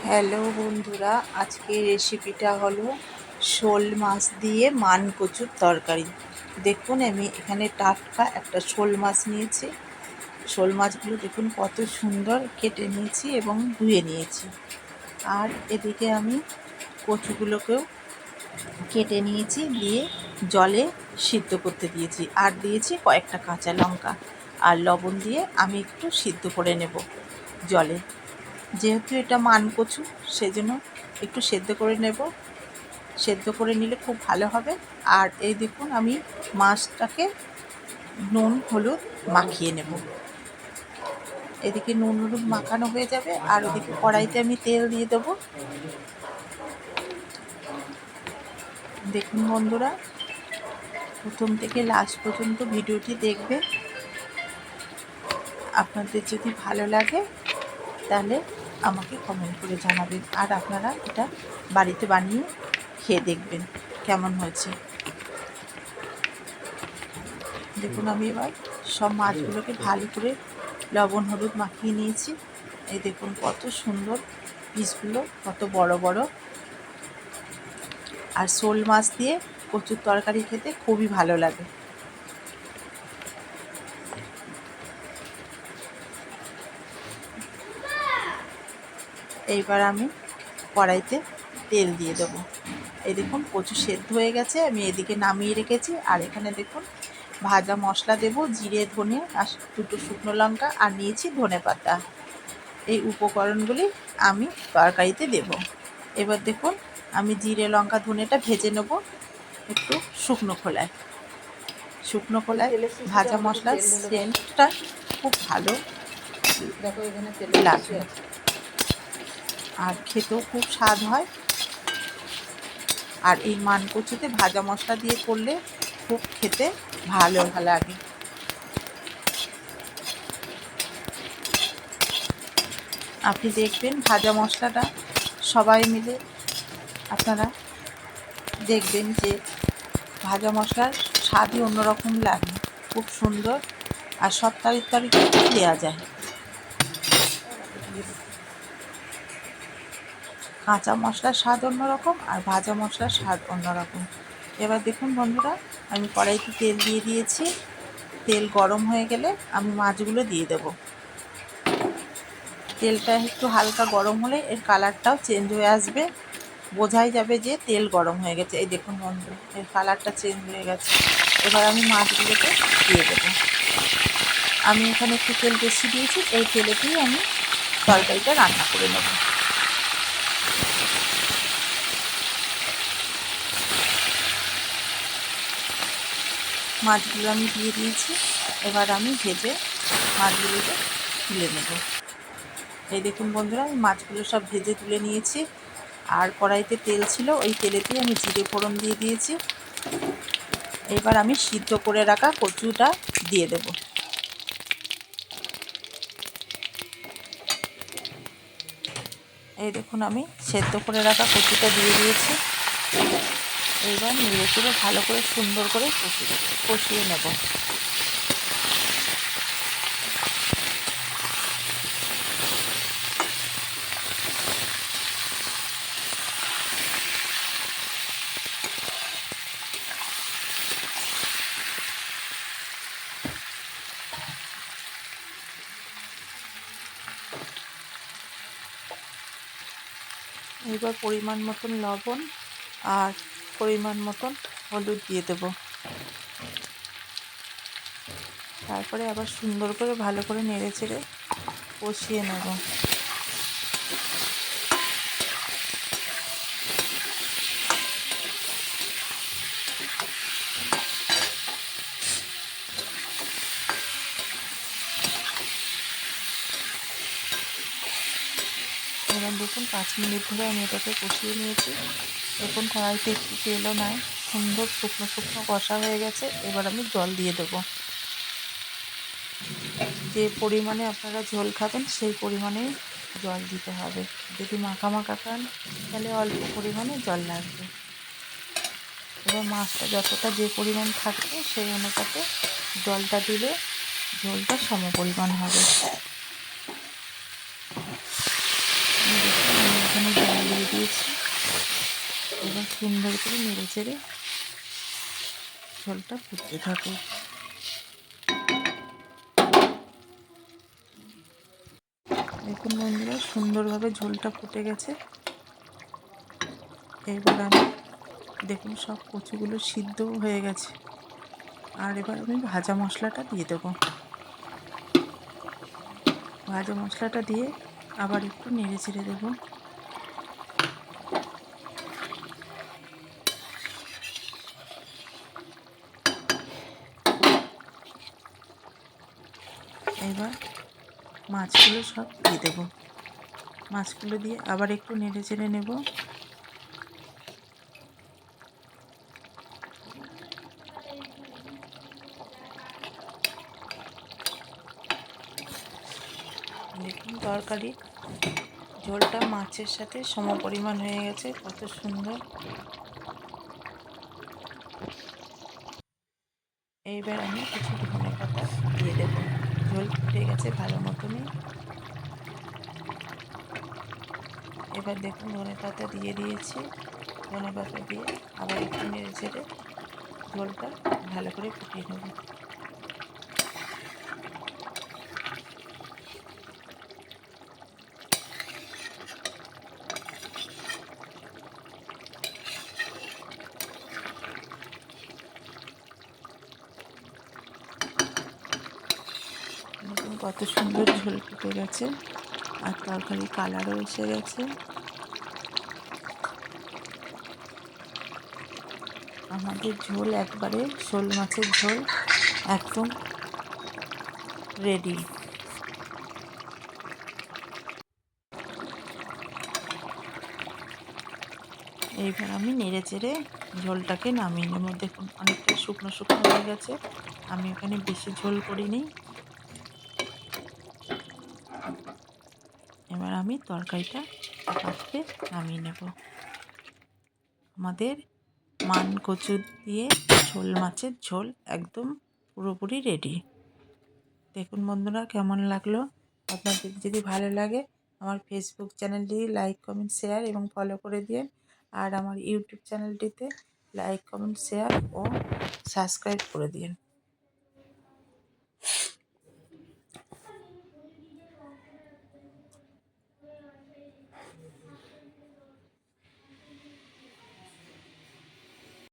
Hello বন্ধুরা, আজকের রেসিপিটা হলো শোল মাছ দিয়ে মান কচুর তরকারি। দেখুন, আমি এখানে টাটকা একটা শোল মাছ নিয়েছি। শোল মাছগুলো দেখুন কত সুন্দর কেটে নিয়েছি এবং ধুয়ে নিয়েছি। আর এদিকে আমি কচুগুলোকেও কেটে নিয়েছি, দিয়ে জলে সিদ্ধ করতে দিয়েছি। আর দিয়েছি কয়েকটা কাঁচা লঙ্কা আর লবণ দিয়ে আমি একটু সিদ্ধ করে নেব জলে। যেহেতু এটা মান কচু, সেজন্য একটু সেদ্ধ করে নেব। সেদ্ধ করে নিলে খুব ভালো হবে। আর এই দেখুন, আমি মাছটাকে নুন হলুদ মাখিয়ে নেব। এদিকে নুন হলুদ মাখানো হয়ে যাবে, আর ওদিকে কড়াইতে আমি তেল দিয়ে দেবো। দেখুন বন্ধুরা, প্রথম থেকে লাস্ট পর্যন্ত ভিডিওটি দেখবে। আপনাদের যদি ভালো লাগে তাহলে আমাকে কমেন্ট করে জানাবেন, আর আপনারা এটা বাড়িতে বানিয়ে খেয়ে দেখবেন কেমন হয়েছে। দেখুন, আমি এবার সব মাছগুলোকে ভালো করে লবণ হলুদ মাখিয়ে নিয়েছি। এই দেখুন কত সুন্দর পিসগুলো, কত বড় বড়। আর শোল মাছ দিয়ে কচুর তরকারি খেতে খুবই ভালো লাগে। এইবার আমি কড়াইতে তেল দিয়ে দেবো। এই দেখুন কচু সেদ্ধ হয়ে গেছে, আমি এদিকে নামিয়ে রেখেছি। আর এখানে দেখুন ভাজা মশলা দেব, জিরে ধনে আর দুটো শুকনো লঙ্কা, আর নিয়েছি ধনেপাতা। এই উপকরণগুলি আমি তরকারিতে দেব। এবার দেখুন, আমি জিরে লঙ্কা ধনেটা ভেজে নেব একটু শুকনো খোলায়। শুকনো খোলায় ভাজা মশলার সেন্টটা খুব ভালো লাগে, আর খেতেও খুব স্বাদ হয়। আর এই মান কচুতে ভাজা মশলা দিয়ে করলে খুব খেতে ভালো লাগে। আপনি দেখবেন ভাজা মশলাটা সবাই মিলে আপনারা দেখবেন যে ভাজা মশলার স্বাদই অন্যরকম লাগে, খুব সুন্দর। আর সব তরকারিতে দেওয়া যায়। কাঁচা মশলার স্বাদ অন্যরকম, আর ভাজা মশলার স্বাদ অন্যরকম। এবার দেখুন বন্ধুরা, আমি কড়াইতে তেল দিয়ে দিয়েছি। তেল গরম হয়ে গেলে আমি মাছগুলো দিয়ে দেব। তেলটা একটু হালকা গরম হলে এর কালারটাও চেঞ্জ হয়ে আসবে, বোঝাই যাবে যে তেল গরম হয়ে গেছে। এই দেখুন বন্ধুরা, এর কালারটা চেঞ্জ হয়ে গেছে। এবার আমি মাছগুলোকে দিয়ে দেবো। আমি এখানে একটু তেল বেশি দিয়েছি, এই তেলেতেই আমি তরকারিটা রান্না করে নেব। মাছগুলো আমি দিয়ে দিয়েছি। এবার আমি ভেজে মাছগুলোকে তুলে নেব। এই দেখুন বন্ধুরা, আমি মাছগুলো সব ভেজে তুলে নিয়েছি। আর কড়াইতে তেল ছিল, ওই তেলেতেই আমি জিরে ফোড়ন দিয়ে দিয়েছি। এবার আমি সিদ্ধ করে রাখা কচুটা দিয়ে দেব। এই দেখুন, আমি সেদ্ধ করে রাখা কচুটা দিয়ে দিয়েছি। এইবার নেড়ে চেড়ে ভালো করে সুন্দর করে কষিয়ে নেব। এবার পরিমাণ মতন লবণ আর পরিমাণ মতন হলুদ দিয়ে দেব। তারপরে আবার সুন্দর করে ভালো করে নেড়ে চেড়ে কষিয়ে নেব। এবার দেখুন 5 মিনিট ধরে আমি এটাকে কষিয়ে নিয়েছি। দেখুন কড়াইতে একটু তেলও নাই, সুন্দর শুকনো শুকনো কষা হয়ে গেছে। এবার আমি জল দিয়ে দেবো। যে পরিমাণে আপনারা ঝোল খাবেন সেই পরিমাণেই জল দিতে হবে। যদি মাখা মাখা খান তাহলে অল্প পরিমাণে জল লাগবে। এবার মাছটা যতটা যে পরিমাণ থাকবে সেই অনুপাতে জলটা দিলে ঝোলটা সম পরিমাণ হবে। আমি দিয়েছি। এবার সুন্দর করে নেড়ে চেড়ে ঝোলটা ফুটতে থাকুক। দেখুন বন্ধুরা, সুন্দরভাবে ঝোলটা ফুটে গেছে। এবার আমি দেখুন সব কচুগুলো সিদ্ধও হয়ে গেছে। আর এবার আমি ভাজা মশলাটা দিয়ে দেবো। ভাজা মশলাটা দিয়ে আবার একটু নেড়ে চেড়ে দেবো। এবার মাছগুলো সব দিয়ে দেবো। মাছগুলো দিয়ে আবার একটু নেড়ে চেড়ে নেব। দেখুন তরকারি ঝোলটা মাছের সাথে সমপরিমাণ হয়ে গেছে, কত সুন্দর। এইবার আমি কিছু ধনেপাতা দিয়ে দেবো। ঝোল ফুটে গেছে ভালো মতনই। এবার দেখুন ধনেপাতা দিয়ে দিয়েছি। ধনেপাতা দিয়ে আবার একটু নেড়ে চেড়ে ঝোলটা ভালো করে ফুটিয়ে নেব। দেখুন কত সুন্দর ঝোল ফুটে গেছে, আর তরকারি কালারও এসে গেছে। আমাদের ঝোল একবারে শোল মাছের ঝোল একদম রেডি। এইবার আমি নেড়ে চেড়ে ঝোলটাকে নামিয়ে নেব। দেখুন অনেকটা শুকনো শুকনো হয়ে গেছে। আমি এখানে বেশি ঝোল করিনি। এবার আমি তরকারিটা পাত্রে নামিয়ে নেব। আমাদের মান কচু দিয়ে শোল মাছের ঝোল একদম পুরোপুরি রেডি। দেখুন বন্ধুরা কেমন লাগলো। আপনাদের যদি ভালো লাগে আমার ফেসবুক চ্যানেলটি লাইক কমেন্ট শেয়ার এবং ফলো করে দিন। আর আমার ইউটিউব চ্যানেলটিতে লাইক কমেন্ট শেয়ার ও সাবস্ক্রাইব করে দিন।